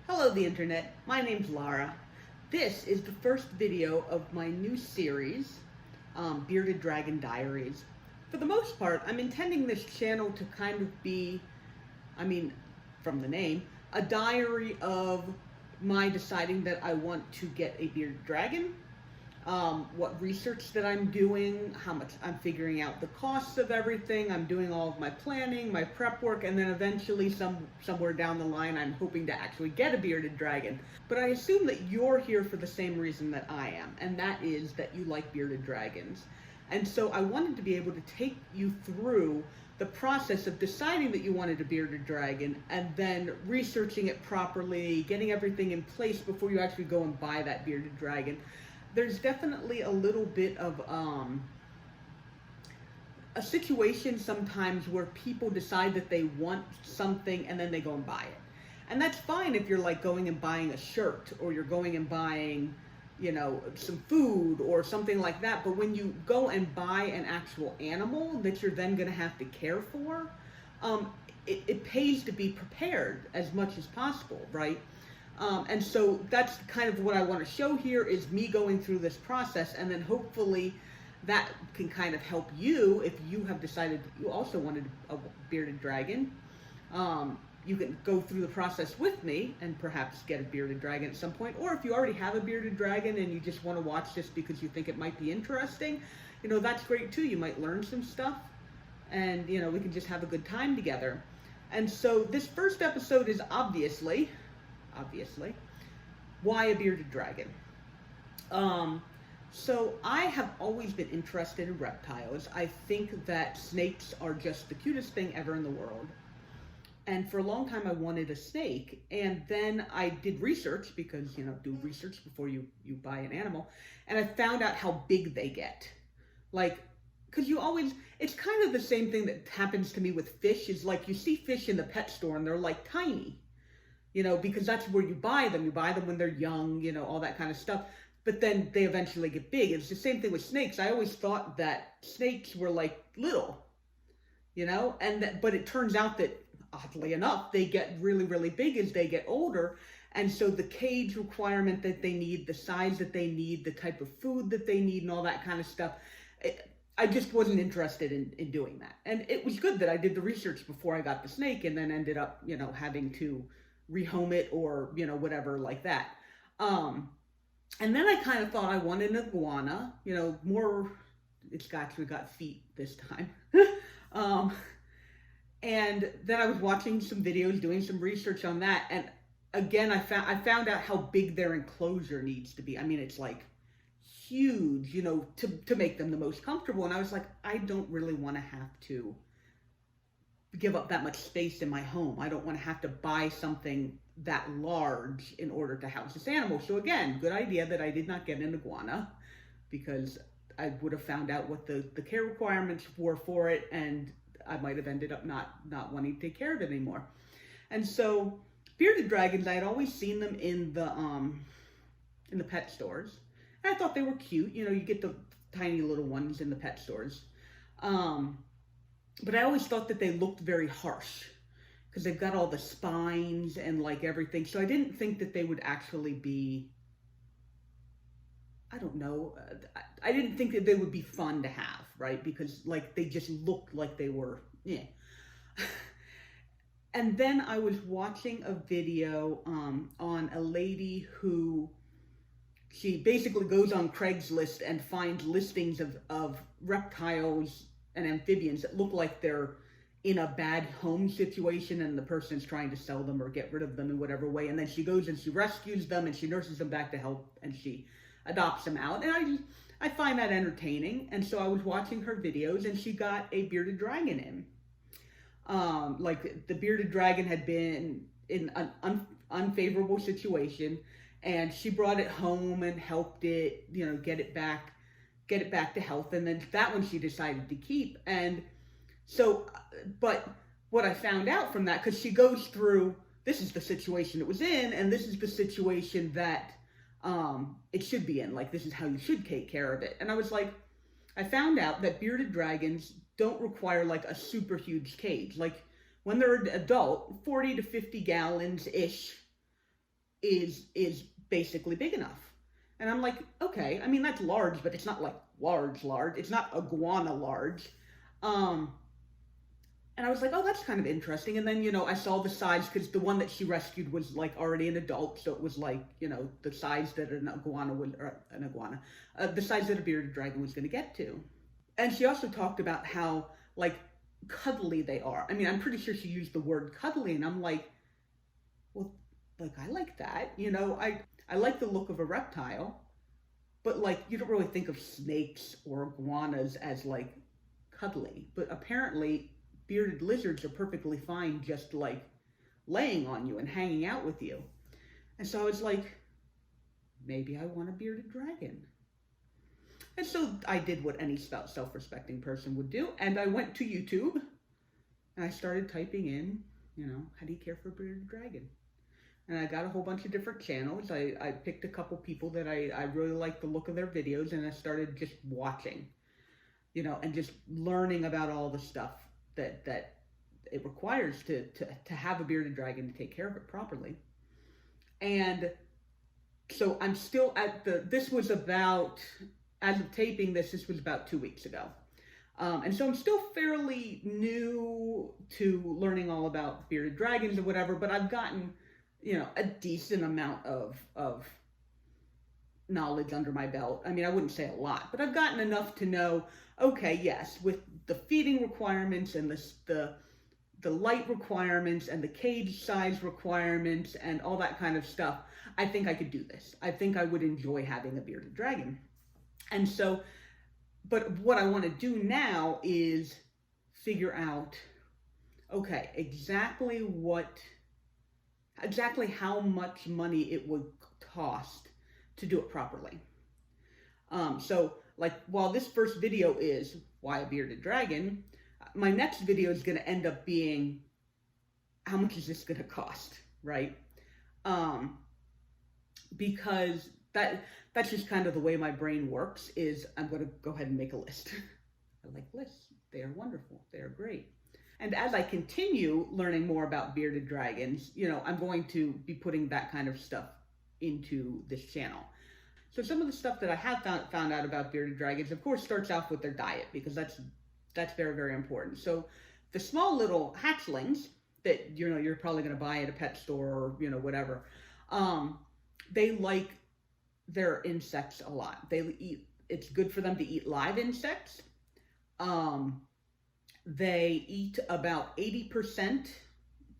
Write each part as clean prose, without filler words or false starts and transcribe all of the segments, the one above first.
Hello the internet, my name's Lara. This is the first video of my new series, Bearded Dragon Diaries. For the most part, I'm intending this channel to kind of be, from the name, a diary of my deciding that I want to get a bearded dragon, what research that I'm doing, how much I'm figuring out the costs of everything. I'm doing all of my planning, my prep work, and then eventually somewhere down the line I'm hoping to actually get a bearded dragon. But I assume that you're here for the same reason that I am, and that is that you like bearded dragons. And so I wanted to be able to take you through the process of deciding that you wanted a bearded dragon and then researching it properly, getting everything in place before you actually go and buy that bearded dragon. There's definitely a little bit of a situation sometimes where people decide that they want something and then they go and buy it. And that's fine if you're like going and buying a shirt or you're going and buying, some food or something like that. But when you go and buy an actual animal that you're then going to have to care for, it pays to be prepared as much as possible, right? And so that's kind of what I want to show here is me going through this process, and then hopefully that can kind of help you if you have decided that you also wanted a bearded dragon. You can go through the process with me and perhaps get a bearded dragon at some point, or if you already have a bearded dragon and you just want to watch this because you think it might be interesting, that's great too. You might learn some stuff and, we can just have a good time together. And so this first episode is obviously, why a bearded dragon? So I have always been interested in reptiles. I think that snakes are just the cutest thing ever in the world. And for a long time I wanted a snake, and then I did research because, do research before you buy an animal, and I found out how big they get. Because it's kind of the same thing that happens to me with fish, is like you see fish in the pet store and they're like tiny. Because that's where you buy them. You buy them when they're young, all that kind of stuff. But then they eventually get big. It's the same thing with snakes. I always thought that snakes were like little, but it turns out that, oddly enough, they get really, really big as they get older. And so the cage requirement that they need, the size that they need, the type of food that they need, and all that kind of stuff, I just wasn't interested in doing that. And it was good that I did the research before I got the snake, and then ended up, having to rehome it or, whatever like that. And then I kind of thought I wanted an iguana, it's actually got feet this time. And then I was watching some videos, doing some research on that. And again, I found out how big their enclosure needs to be. It's like huge, to make them the most comfortable. And I was like, I don't really want to have to give up that much space in my home. I don't want to have to buy something that large in order to house this animal. So again, good idea that I did not get an iguana, because I would have found out what the care requirements were for it, and I might have ended up not wanting to take care of it anymore. And so bearded dragons, I had always seen them in the pet stores, and I thought they were cute. You get the tiny little ones in the pet stores. But I always thought that they looked very harsh because they've got all the spines and like everything. So I didn't think that they would actually be, I don't know. I didn't think that they would be fun to have, right? Because like they just looked like they were, yeah. And then I was watching a video on a lady who, she basically goes on Craigslist and finds listings of reptiles and amphibians that look like they're in a bad home situation and the person's trying to sell them or get rid of them in whatever way. And then she goes and she rescues them and she nurses them back to health and she adopts them out. And I find that entertaining. And so I was watching her videos and she got a bearded dragon in. Like the bearded dragon had been in an unfavorable situation, and she brought it home and helped it, get it back to health. And then that one she decided to keep. And so, but what I found out from that, because she goes through, this is the situation it was in, and this is the situation that it should be in. Like, this is how you should take care of it. And I was like, I found out that bearded dragons don't require like a super huge cage. Like when they're an adult, 40 to 50 gallons-ish is basically big enough. And I'm like, okay, I mean, that's large, but it's not like large, large. It's not iguana large. Um, and I was like, oh, that's kind of interesting. And then, I saw the size because the one that she rescued was like already an adult. So it was like, the size that an iguana would, or an iguana, the size that a bearded dragon was going to get to. And she also talked about how like cuddly they are. I mean, I'm pretty sure she used the word cuddly. And I'm like, well, like, I like that. I like the look of a reptile, but like, you don't really think of snakes or iguanas as like cuddly. But apparently, bearded lizards are perfectly fine just like laying on you and hanging out with you. And so I was like, maybe I want a bearded dragon. And so I did what any self-respecting person would do, and I went to YouTube and I started typing in, how do you care for a bearded dragon? And I got a whole bunch of different channels. I picked a couple people that I really liked the look of their videos, and I started just watching, and just learning about all the stuff that it requires to have a bearded dragon, to take care of it properly. And so I'm still this was about, as of taping this was about 2 weeks ago. And so I'm still fairly new to learning all about bearded dragons or whatever, but I've gotten, a decent amount of knowledge under my belt. I mean, I wouldn't say a lot, but I've gotten enough to know, okay, yes, with the feeding requirements and the light requirements and the cage size requirements and all that kind of stuff, I think I could do this. I think I would enjoy having a bearded dragon. And so, but what I want to do now is figure out, okay, exactly how much money it would cost to do it properly. So like, while this first video is why a bearded dragon, my next video is going to end up being, how much is this going to cost, right? Because that's just kind of the way my brain works, is I'm going to go ahead and make a list. I like lists. They are wonderful. They are great. And as I continue learning more about bearded dragons, I'm going to be putting that kind of stuff into this channel. So some of the stuff that I have found out about bearded dragons, of course, starts off with their diet, because that's very, very important. So the small little hatchlings that, you're probably going to buy at a pet store or, whatever, they like their insects a lot. It's good for them to eat live insects. They eat about 80%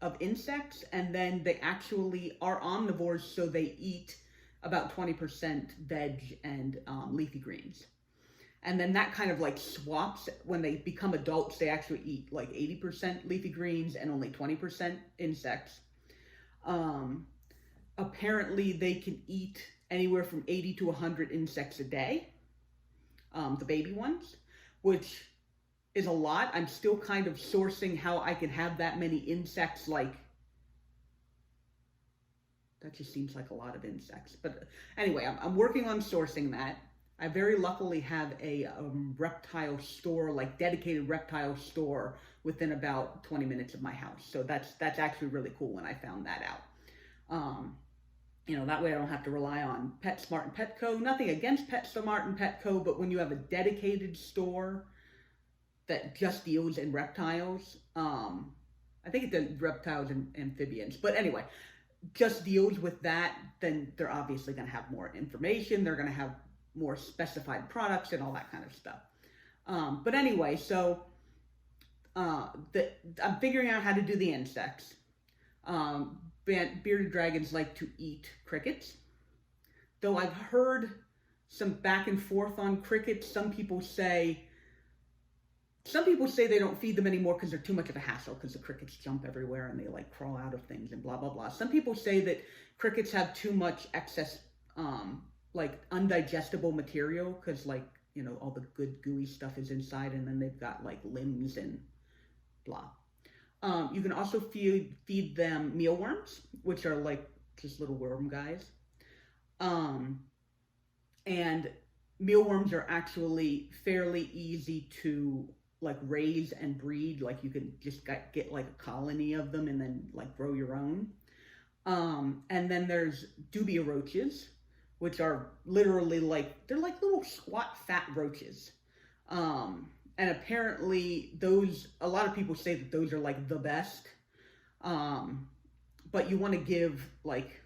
of insects, and then they actually are omnivores, so they eat about 20% veg and leafy greens. And then that kind of like swaps. When they become adults, they actually eat like 80% leafy greens and only 20% insects. Apparently they can eat anywhere from 80 to 100 insects a day, the baby ones, which is a lot. I'm still kind of sourcing how I can have that many insects. Like, that just seems like a lot of insects. But anyway, I'm working on sourcing that. I very luckily have a reptile store, like dedicated reptile store, within about 20 minutes of my house. So that's actually really cool when I found that out. That way I don't have to rely on PetSmart and Petco. Nothing against PetSmart and Petco, but when you have a dedicated store that just deals in reptiles, I think it does reptiles and amphibians, but anyway, just deals with that, then they're obviously going to have more information. They're going to have more specified products and all that kind of stuff. But anyway, so I'm figuring out how to do the insects. Bearded dragons like to eat crickets, though I've heard some back and forth on crickets. Some people say they don't feed them anymore because they're too much of a hassle, because the crickets jump everywhere and they like crawl out of things and blah, blah, blah. Some people say that crickets have too much excess, like undigestible material, because like, all the good gooey stuff is inside, and then they've got like limbs and blah. You can also feed them mealworms, which are like just little worm guys. And mealworms are actually fairly easy to like raise and breed. Like, you can just get like a colony of them and then like grow your own. And then there's dubia roaches, which are literally they're like little squat fat roaches. And apparently those, a lot of people say that those are like the best. But you want to give like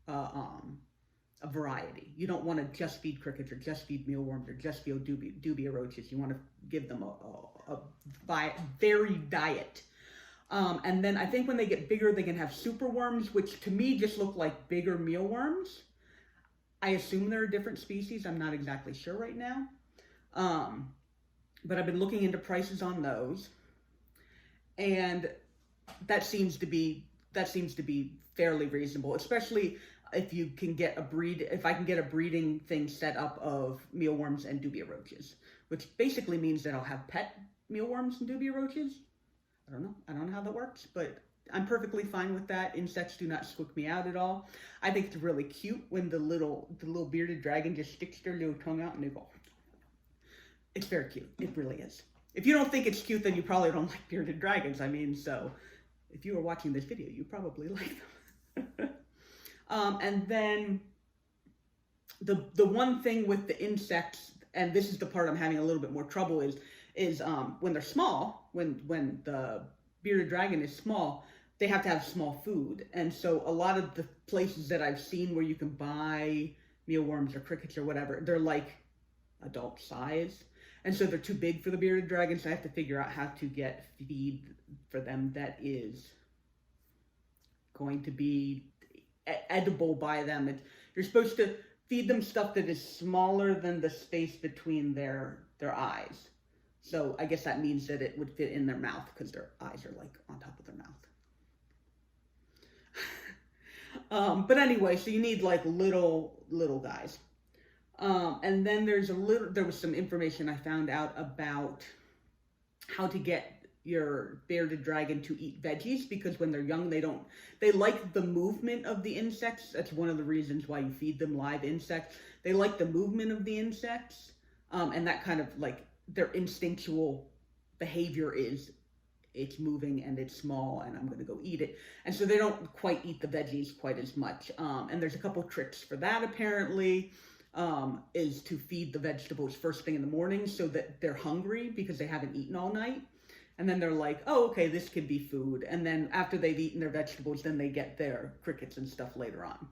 a variety. You don't want to just feed crickets or just feed mealworms or just feed dubia roaches. You want to give them a varied diet. And then I think when they get bigger, they can have superworms, which to me just look like bigger mealworms. I assume they're a different species. I'm not exactly sure right now. But I've been looking into prices on those, and that seems to be fairly reasonable, especially if you can get if I can get a breeding thing set up of mealworms and dubia roaches, which basically means that I'll have pet mealworms and dubia roaches. I don't know how that works, but I'm perfectly fine with that. Insects do not squick me out at all. I think it's really cute when the little bearded dragon just sticks their little tongue out and they go. It's very cute. It really is. If you don't think it's cute, then you probably don't like bearded dragons. I mean, so if you were watching this video, you probably like them. And then the one thing with the insects, and this is the part I'm having a little bit more trouble, is when they're small, when the bearded dragon is small, they have to have small food. And so a lot of the places that I've seen where you can buy mealworms or crickets or whatever, they're like adult size. And so they're too big for the bearded dragons. So I have to figure out how to get feed for them that is going to be edible by them. You're supposed to feed them stuff that is smaller than the space between their eyes. So I guess that means that it would fit in their mouth because their eyes are like on top of their mouth. But anyway, so you need like little guys. And then there was some information I found out about how to get your bearded dragon to eat veggies, because when they're young, they like the movement of the insects. That's one of the reasons why you feed them live insects. They like the movement of the insects. And that kind of like their instinctual behavior is it's moving and it's small and I'm going to go eat it. And so they don't quite eat the veggies quite as much. And there's a couple tricks for that apparently. Is to feed the vegetables first thing in the morning so that they're hungry because they haven't eaten all night. And then they're like, oh, okay, this could be food. And then after they've eaten their vegetables, then they get their crickets and stuff later on.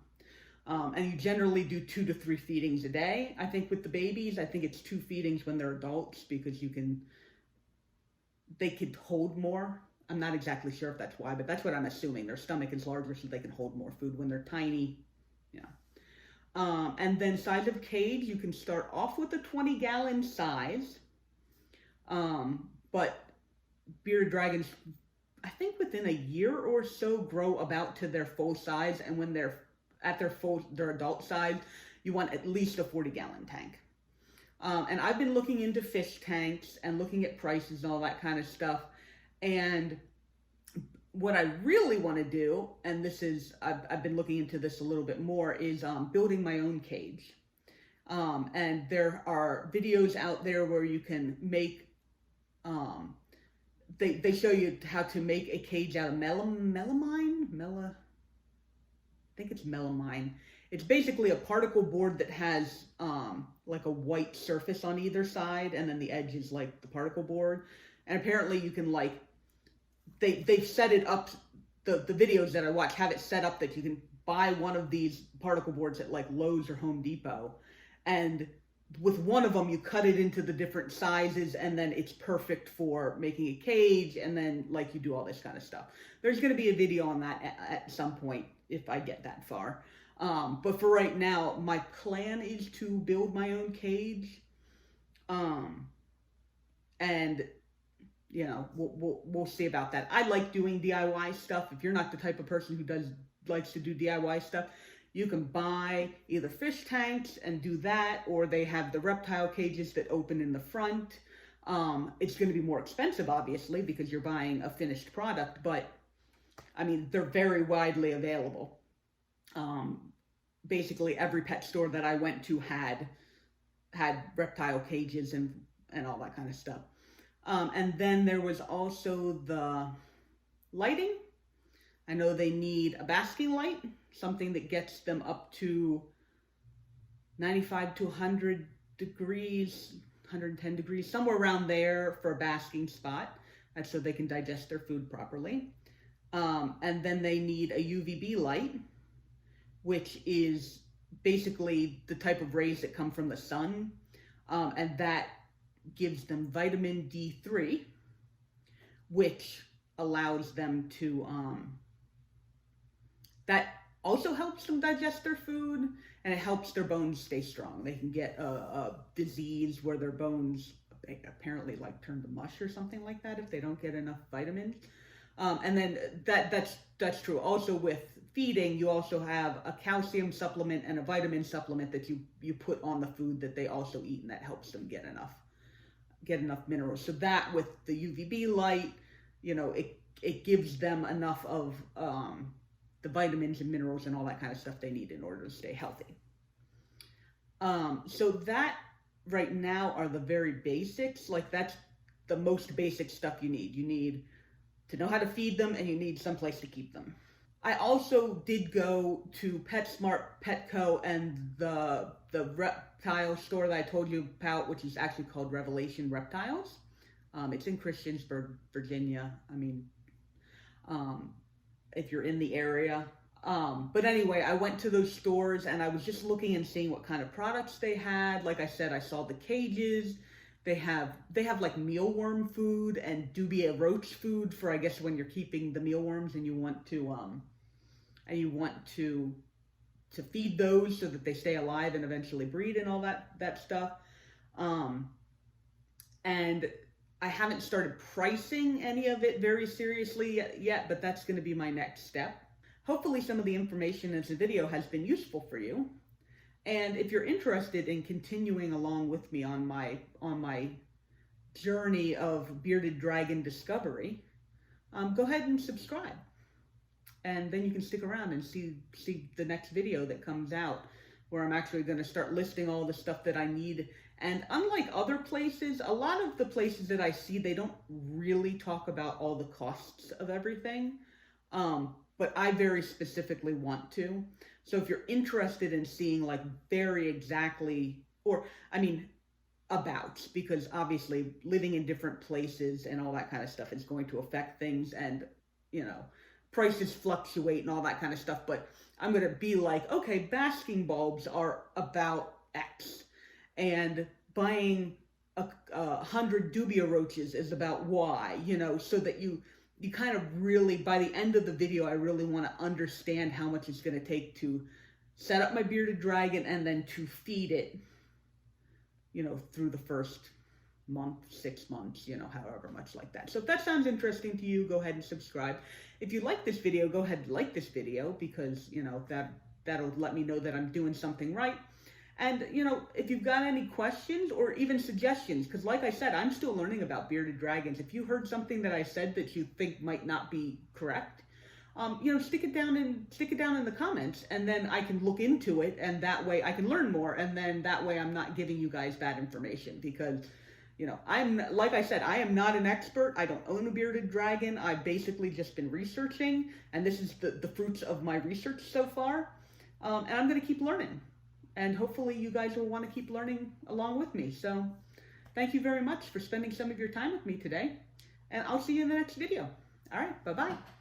And you generally do 2 to 3 feedings a day. I think with the babies, I think it's 2 feedings when they're adults because they could hold more. I'm not exactly sure if that's why, but that's what I'm assuming. Their stomach is larger so they can hold more food. When they're tiny, yeah. And then size of cage, you can start off with a 20-gallon size. But bearded dragons, I think within a year or so, grow about to their full size. And when they're at their adult size, you want at least a 40-gallon tank. And I've been looking into fish tanks and looking at prices and all that kind of stuff. And what I really want to do, and this is, I've been looking into this a little bit more, is building my own cage. And there are videos out there where you can make, they show you how to make a cage out of melamine? I think it's melamine. It's basically a particle board that has like a white surface on either side, and then the edge is like the particle board. And apparently you can like, they've set it up, the videos that I watch have it set up that you can buy one of these particle boards at like Lowe's or Home Depot, and with one of them you cut it into the different sizes, and then it's perfect for making a cage, and then like you do all this kind of stuff. There's going to be a video on that at some point if I get that far. But for right now, my plan is to build my own cage. And you know, we'll see about that. I like doing DIY stuff. If you're not the type of person who likes to do DIY stuff, you can buy either fish tanks and do that, or they have the reptile cages that open in the front. It's going to be more expensive, obviously, because you're buying a finished product, but I mean, they're very widely available. Basically every pet store that I went to had reptile cages and all that kind of stuff. And then there was also the lighting. I know they need a basking light, something that gets them up to 95 to 100 degrees, 110 degrees, somewhere around there for a basking spot. That's so they can digest their food properly. And then they need a UVB light, which is basically the type of rays that come from the sun. And that gives them vitamin D3, which allows them to, that also helps them digest their food, and it helps their bones stay strong. They can get a disease where their bones apparently like turn to mush or something like that if they don't get enough vitamins. And then that's true. Also with feeding, you also have a calcium supplement and a vitamin supplement that you put on the food that they also eat, and that helps them get enough minerals. So that with the UVB light, it gives them enough of the vitamins and minerals and all that kind of stuff they need in order to stay healthy. So that right now are the very basics. Like that's the most basic stuff you need. You need to know how to feed them, and you need someplace to keep them. I also did go to PetSmart, Petco, and the reptile store that I told you about, which is actually called Revelation Reptiles. It's in Christiansburg, Virginia. I mean, if you're in the area. But anyway, I went to those stores and I was just looking and seeing what kind of products they had. Like I said, I saw the cages. They have like mealworm food and dubia roach food for, I guess, when you're keeping the mealworms and you want to feed those so that they stay alive and eventually breed and all that stuff. And I haven't started pricing any of it very seriously yet, but that's going to be my next step. Hopefully some of the information in this video has been useful for you. And if you're interested in continuing along with me on my journey of bearded dragon discovery, go ahead and subscribe. And then you can stick around and see the next video that comes out, where I'm actually going to start listing all the stuff that I need. And unlike other places, a lot of the places that I see, they don't really talk about all the costs of everything. But I very specifically want to. So if you're interested in seeing like very exactly, because obviously living in different places and all that kind of stuff is going to affect things, and, prices fluctuate and all that kind of stuff. But I'm going to be like, okay, basking bulbs are about X, and buying 100 dubia roaches is about Y, so that you kind of really, by the end of the video, I really want to understand how much it's going to take to set up my bearded dragon and then to feed it, through the first month, 6 months, however much like that. So if that sounds interesting to you, go ahead and subscribe. If you like this video, go ahead and like this video, because, that'll let me know that I'm doing something right. And, if you've got any questions or even suggestions, because like I said, I'm still learning about bearded dragons. If you heard something that I said that you think might not be correct, stick it down in the comments, and then I can look into it, and that way I can learn more, and then that way I'm not giving you guys bad information, because, like I said, I am not an expert. I don't own a bearded dragon. I've basically just been researching, and this is the fruits of my research so far, and I'm going to keep learning. And hopefully you guys will want to keep learning along with me. So thank you very much for spending some of your time with me today. And I'll see you in the next video. All right, bye-bye.